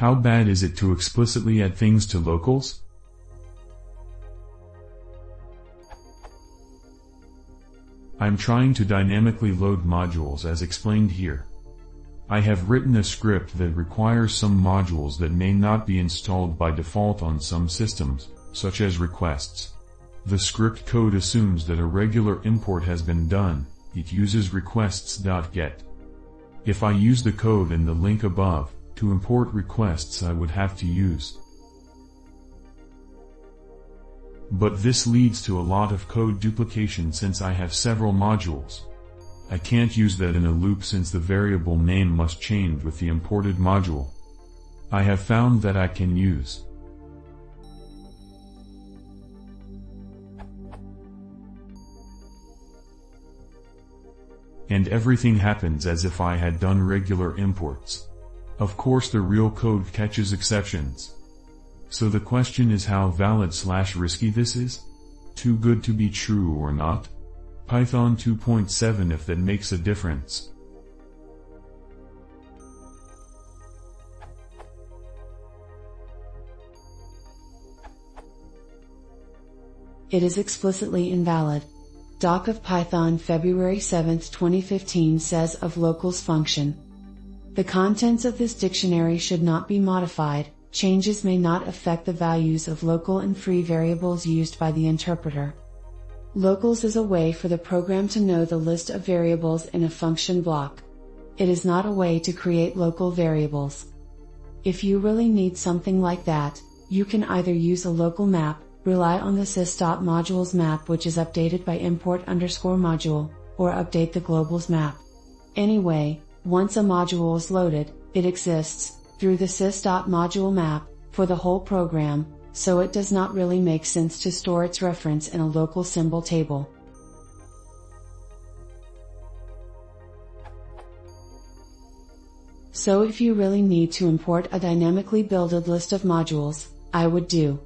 How bad is it to explicitly add things to locals? I'm trying to dynamically load modules as explained here. I have written a script that requires some modules that may not be installed by default on some systems, such as requests. The script code assumes that a regular import has been done. It uses requests.get. If I use the code in the link above, to import requests I would have to use. But this leads to a lot of code duplication since I have several modules. I can't use that in a loop since the variable name must change with the imported module. I have found that I can use and everything happens as if I had done regular imports. Of course the real code catches exceptions. So the question is how valid/risky this is? Too good to be true or not? Python 2.7 if that makes a difference. It is explicitly invalid. Doc of Python February 7, 2015 says of locals function. The contents of this dictionary should not be modified. Changes may not affect the values of local and free variables used by the interpreter. Locals is a way for the program to know the list of variables in a function block. It is not a way to create local variables. If you really need something like that, you can either use a local map, rely on the sys.modules map which is updated by import_module, or update the globals map. Anyway, once a module is loaded, it exists, through the sys.module map, for the whole program, so it does not really make sense to store its reference in a local symbol table. So if you really need to import a dynamically builded list of modules, I would do